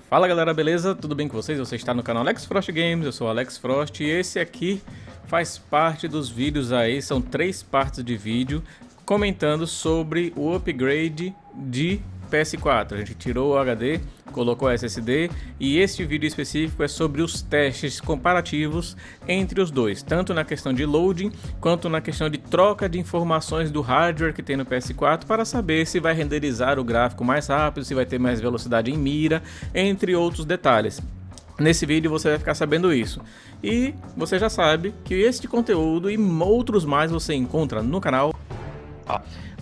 Fala galera, beleza? Tudo bem com vocês? Você está no canal Alex Frost Games, eu sou o Alex Frost e esse aqui faz parte dos vídeos aí, são 3 partes de vídeo comentando sobre o upgrade de PS4. A gente tirou o HD, colocou SSD e este vídeo específico é sobre os testes comparativos entre os dois, tanto na questão de loading quanto na questão de troca de informações do hardware que tem no PS4 para saber se vai renderizar o gráfico mais rápido, se vai ter mais velocidade em mira, entre outros detalhes. Nesse vídeo você vai ficar sabendo isso. E você já sabe que este conteúdo e outros mais você encontra no canal.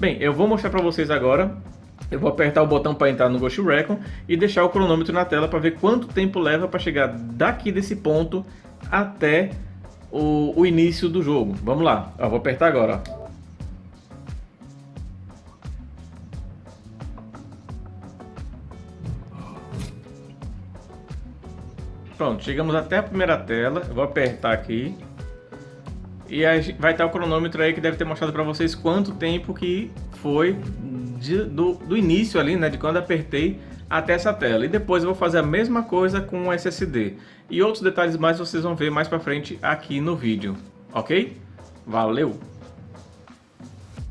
Bem, eu vou mostrar para vocês agora. Eu vou apertar o botão para entrar no Ghost Recon e deixar o cronômetro na tela para ver quanto tempo leva para chegar daqui desse ponto até o início do jogo. Vamos lá, eu vou apertar agora. Pronto, chegamos até a primeira tela. Eu vou apertar aqui e aí vai estar o cronômetro aí que deve ter mostrado para vocês quanto tempo que foi do início ali, né, de quando apertei até essa tela. E depois eu vou fazer a mesma coisa com o SSD. E outros detalhes mais vocês vão ver mais pra frente aqui no vídeo, ok? Valeu!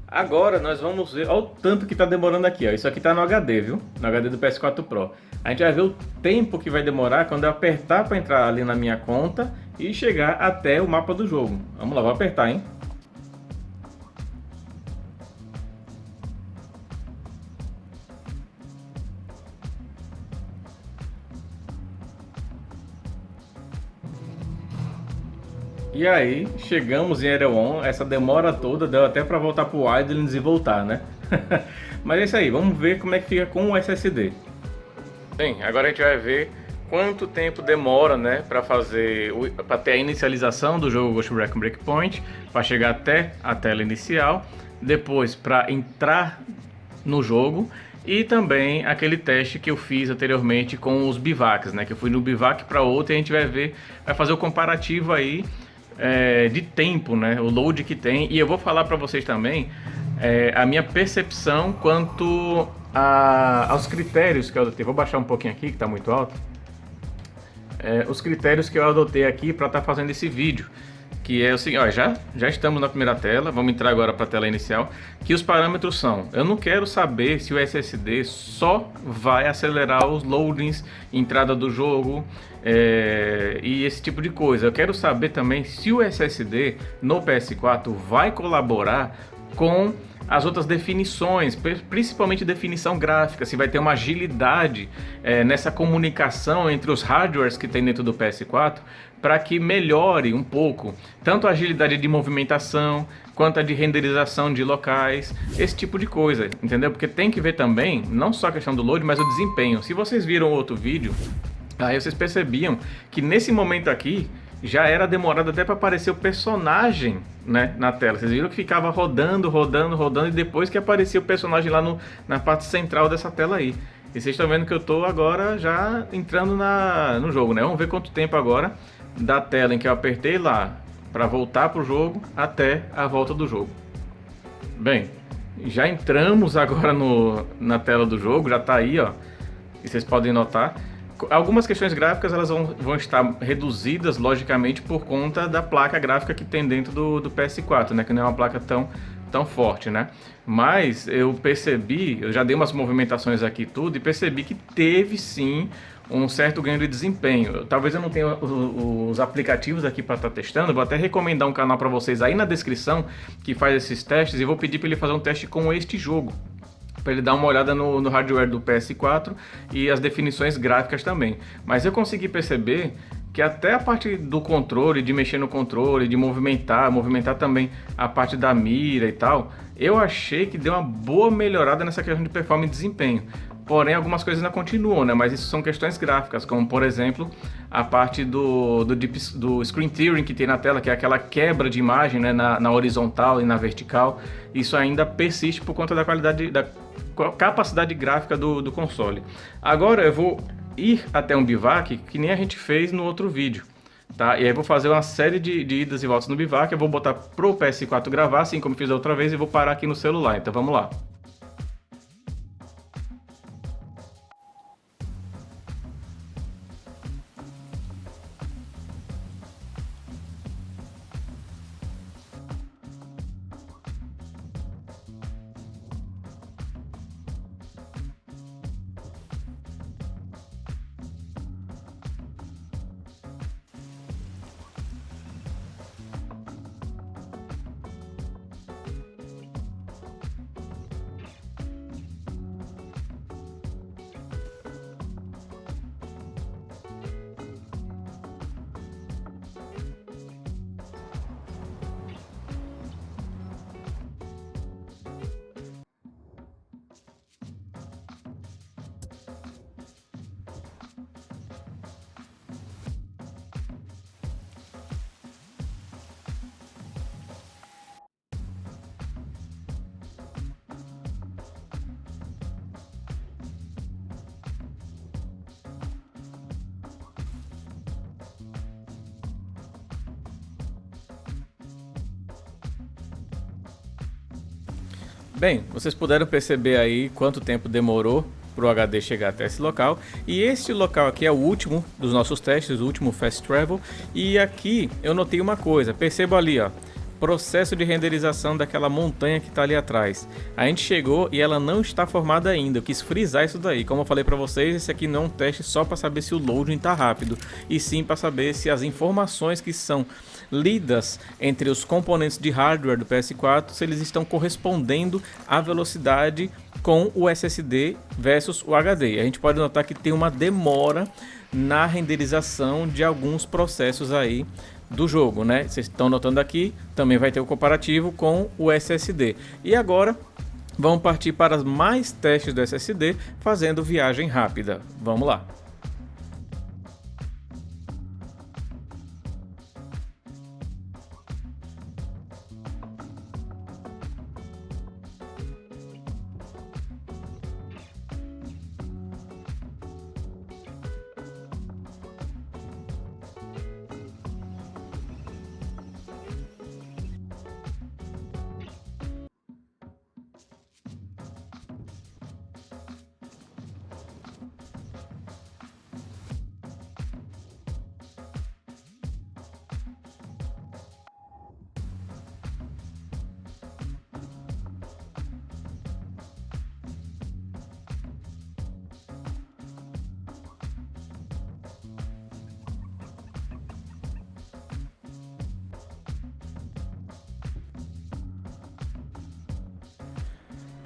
Agora nós vamos ver, olha o tanto que tá demorando aqui, ó. Isso aqui tá no HD, viu? No HD do PS4 Pro. A gente vai ver o tempo que vai demorar quando eu apertar para entrar ali na minha conta e chegar até o mapa do jogo. Vamos lá, vou apertar, hein? E aí, chegamos em Erewhon, essa demora toda, deu até para voltar pro Wildlands e voltar, né? Mas é isso aí, vamos ver como é que fica com o SSD. Bem, agora a gente vai ver quanto tempo demora, né, para ter a inicialização do jogo Ghost Recon Breakpoint, para chegar até a tela inicial, depois para entrar no jogo e também aquele teste que eu fiz anteriormente com os bivacs, né, que eu fui no bivac para outro e a gente vai fazer o comparativo aí de tempo, né, o load que tem, e eu vou falar para vocês também a minha percepção quanto aos critérios que eu adotei. Vou baixar um pouquinho aqui que está muito alto. Os critérios que eu adotei aqui para estar fazendo esse vídeo, que é o seguinte, ó, já estamos na primeira tela, vamos entrar agora para a tela inicial, que os parâmetros são, eu não quero saber se o SSD só vai acelerar os loadings, entrada do jogo e esse tipo de coisa. Eu quero saber também se o SSD no PS4 vai colaborar com as outras definições, principalmente definição gráfica, se vai ter uma agilidade nessa comunicação entre os hardwares que tem dentro do PS4, para que melhore um pouco tanto a agilidade de movimentação quanto a de renderização de locais, esse tipo de coisa, entendeu? Porque tem que ver também, não só a questão do load, mas o desempenho. Se vocês viram outro vídeo, aí vocês percebiam que nesse momento aqui já era demorado até para aparecer o personagem, né, na tela. Vocês viram que ficava rodando e depois que aparecia o personagem lá na parte central dessa tela aí. E vocês estão vendo que eu estou agora já entrando no jogo, né? Vamos ver quanto tempo agora da tela em que eu apertei lá para voltar pro jogo até a volta do jogo. Bem, já entramos agora na tela do jogo, já está aí, ó. E vocês podem notar. Algumas questões gráficas elas vão estar reduzidas, logicamente, por conta da placa gráfica que tem dentro do PS4, né? Que não é uma placa tão forte, né? Mas eu percebi, eu já dei umas movimentações aqui e tudo, e percebi que teve sim um certo ganho de desempenho. Talvez eu não tenha os aplicativos aqui para estar testando, vou até recomendar um canal para vocês aí na descrição que faz esses testes e vou pedir para ele fazer um teste com este jogo, para ele dar uma olhada no hardware do PS4 e as definições gráficas também. Mas eu consegui perceber que até a parte do controle, de mexer no controle, de movimentar também a parte da mira e tal, eu achei que deu uma boa melhorada nessa questão de performance e desempenho. Porém, algumas coisas ainda continuam, né? Mas isso são questões gráficas, como por exemplo, a parte do screen tearing que tem na tela, que é aquela quebra de imagem, né? na horizontal e na vertical. Isso ainda persiste por conta da qualidade, da capacidade gráfica do console. Agora eu vou ir até um bivac, que nem a gente fez no outro vídeo, tá? E aí vou fazer uma série de idas e voltas no bivac. Eu vou botar pro PS4 gravar, assim como fiz da outra vez, e vou parar aqui no celular. Então vamos lá. Bem, vocês puderam perceber aí quanto tempo demorou para o HD chegar até esse local. E este local aqui é o último dos nossos testes, o último Fast Travel. E aqui eu notei uma coisa, perceba ali, ó, processo de renderização daquela montanha que está ali atrás. A gente chegou e ela não está formada ainda. Eu quis frisar isso daí. Como eu falei para vocês, esse aqui não é um teste só para saber se o loading está rápido, e sim para saber se as informações que são lidas entre os componentes de hardware do PS4, se eles estão correspondendo à velocidade com o SSD versus o HD. A gente pode notar que tem uma demora na renderização de alguns processos aí do jogo, né? Vocês estão notando aqui, também vai ter o comparativo com o SSD. E agora vamos partir para mais testes do SSD fazendo viagem rápida. Vamos lá.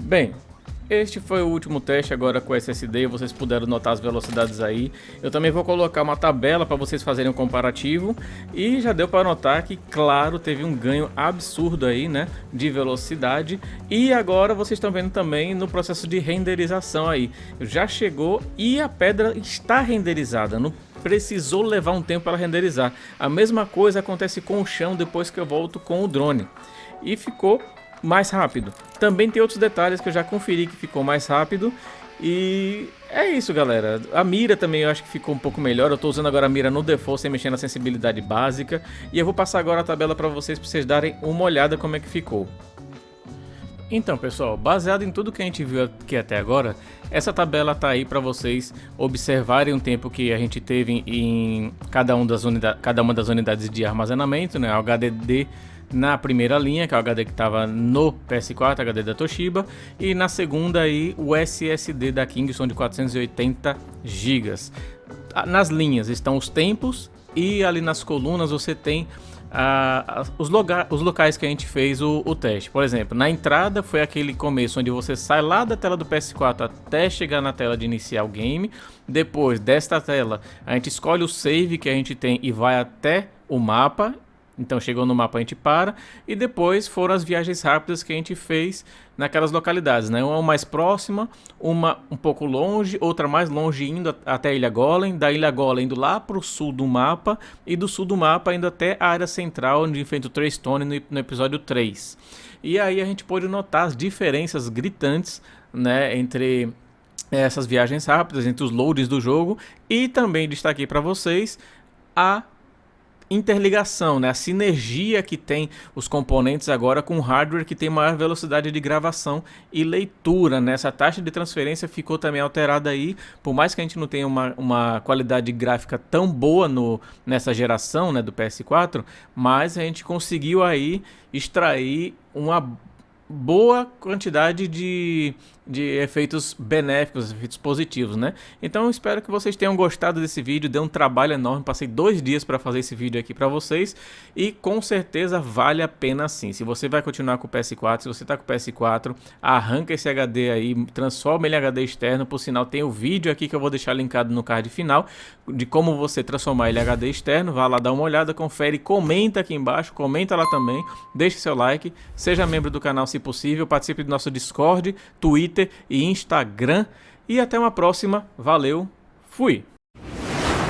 Bem, este foi o último teste agora com o SSD, vocês puderam notar as velocidades aí. Eu também vou colocar uma tabela para vocês fazerem um comparativo. E já deu para notar que, claro, teve um ganho absurdo aí, né, de velocidade. E agora vocês estão vendo também no processo de renderização aí. Já chegou e a pedra está renderizada, não precisou levar um tempo para renderizar. A mesma coisa acontece com o chão depois que eu volto com o drone. E ficou mais rápido. Também tem outros detalhes que eu já conferi que ficou mais rápido. E é isso, galera. A mira também eu acho que ficou um pouco melhor. Eu estou usando agora a mira no default sem mexer na sensibilidade básica. E eu vou passar agora a tabela para vocês darem uma olhada como é que ficou. Então, pessoal, baseado em tudo que a gente viu aqui até agora, essa tabela tá aí para vocês observarem o tempo que a gente teve em cada uma das unidades de armazenamento, né? O HDD na primeira linha, que é o HD que estava no PS4, HD da Toshiba, e na segunda aí o SSD da Kingston de 480 GB. Nas linhas estão os tempos e ali nas colunas você tem os locais que a gente fez o teste. Por exemplo, na entrada foi aquele começo onde você sai lá da tela do PS4 até chegar na tela de iniciar o game. Depois desta tela a gente escolhe o save que a gente tem e vai até o mapa. Então chegou no mapa, a gente para. E depois foram as viagens rápidas que a gente fez naquelas localidades, né? Uma mais próxima, uma um pouco longe, outra mais longe indo até a Ilha Golem. Da Ilha Golem indo lá para o sul do mapa. E do sul do mapa indo até a área central, onde enfrenta o Treystone no episódio 3. E aí a gente pôde notar as diferenças gritantes, né, entre essas viagens rápidas, entre os loads do jogo. E também destaquei para vocês a interligação, né? A sinergia que tem os componentes agora com o hardware que tem maior velocidade de gravação e leitura, né? Essa taxa de transferência ficou também alterada aí, por mais que a gente não tenha uma qualidade gráfica tão boa nessa geração, né, do PS4, mas a gente conseguiu aí extrair uma boa quantidade de efeitos benéficos, efeitos positivos, né? Então eu espero que vocês tenham gostado desse vídeo. Deu um trabalho enorme, passei 2 dias para fazer esse vídeo aqui para vocês e com certeza vale a pena sim. Se você vai continuar com o PS4, se você tá com o PS4, arranca esse HD aí, transforma ele em HD externo. Por sinal, tem o vídeo aqui que eu vou deixar linkado no card final de como você transformar ele em HD externo. Vá lá dar uma olhada, confere, comenta aqui embaixo, comenta lá também, deixe seu like, seja membro do canal se possível, participe do nosso Discord, Twitter e Instagram. E até uma próxima. Valeu, fui!